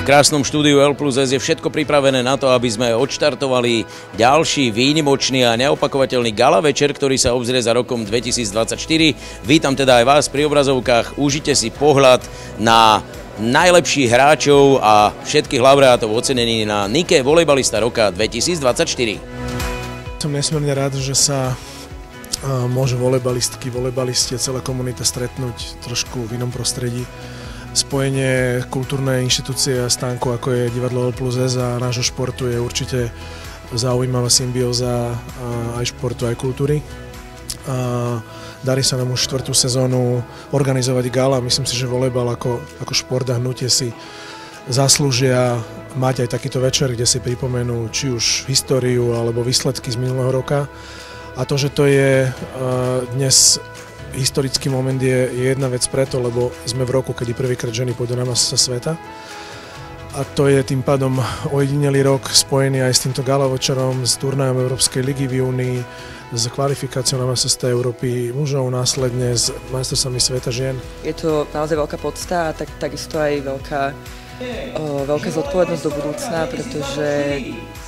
krásnom štúdiu L plus S je všetko pripravené na to, aby sme odštartovali ďalší výnimočný a neopakovateľný gala večer, ktorý sa obzrie za rokom 2024. Vítam teda aj vás pri obrazovkách, užite si pohľad na najlepších hráčov a všetkých laureátov ocenení na Nike volejbalista roka 2024. Som nesmierne rád, že sa môže volejbalistky, volejbalisti a celá komunita stretnúť trošku v inom prostredí. Spojenie kultúrnej inštitúcie a stánku, ako je divadlo L plus S a nášho športu, je určite zaujímavá symbióza aj športu, aj kultúry. Darí sa nám už 4. sezónu organizovať gala. Myslím si, že volejbal ako šport a hnutie si zaslúžia mať aj takýto večer, kde si pripomenú či už históriu alebo výsledky z minulého roka. A to, že to je dnes historický moment, je jedna vec preto, lebo sme v roku, kedy prvýkrát ženy pôjdu na majstrovstvá sveta. A to je tým pádom ojedinelý rok spojený aj s týmto galavečerom, s turnajom Európskej ligy v júni, s kvalifikáciou na majstrovstvá Európy mužov, následne s majstrovstvami sveta žien. Je to naozaj veľká podsta a takisto aj veľká zodpovednosť do budúcna, pretože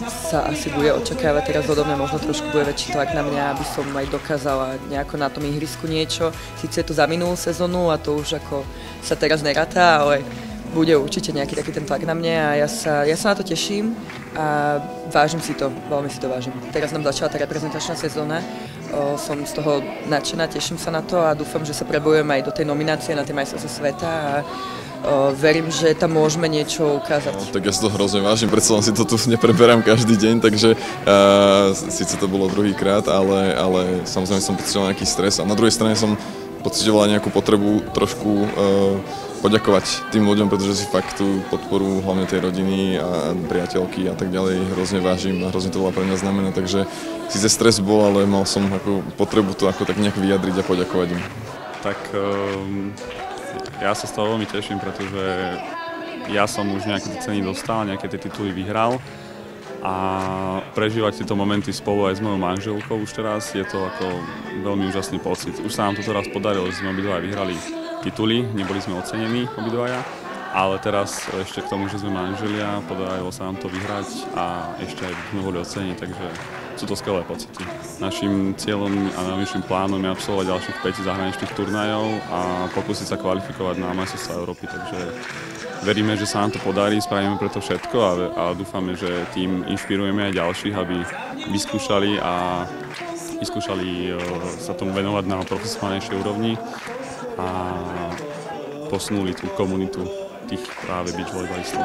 sa asi bude očakávať teraz odo mňa, možno trošku bude väčší tlak na mňa, aby som aj dokázala nejako na tom ihrisku niečo. Síce je to za minulú sezónu a to už ako sa teraz neráta, ale bude určite nejaký taký ten tlak na mňa a ja sa na to teším a vážim si to, veľmi si to vážim. Teraz nám začala tá reprezentačná sezóna, som z toho nadšená, teším sa na to a dúfam, že sa prebojujem aj do tej nominácie na tie majstrovstvá sveta a verím, že tam môžeme niečo ukázať. No, tak ja si to hrozne vážim, predsa len si to tu nepreberám každý deň, takže síce to bolo druhýkrát, ale samozrejme som pocitoval nejaký stres a na druhej strane som pocitoval nejakú potrebu trošku poďakovať tým ľuďom, pretože si fakt tú podporu hlavne tej rodiny a priateľky a tak ďalej hrozne vážim a hrozne to veľa pre mňa znamená, takže síce stres bol, ale mal som ako potrebu to ako tak nejak vyjadriť a poďakovať im. Tak ja sa z toho veľmi teším, pretože ja som už nejaké tie ceny dostal, nejaké tie tituly vyhral a prežívať tieto momenty spolu aj s mojou manželkou už teraz je to ako veľmi úžasný pocit. Už sa nám to teraz podarilo, že sme obidvaja vyhrali tituly, neboli sme ocenení obidvaja, ale teraz ešte k tomu, že sme manželia, podarilo sa nám to vyhrať a ešte aj sme boli ocenení, takže sú to skvelé pocity. Naším cieľom a naším plánom je absolvovať ďalších 5 zahraničných turnajov a pokúsiť sa kvalifikovať na majstrovstvá Európy, takže veríme, že sa nám to podarí, spravíme preto všetko a dúfame, že tým inšpirujeme aj ďalších, aby vyskúšali sa tomu venovať na profesionálnejšej úrovni a posunuli tú komunitu tých práve beach volejbalistov.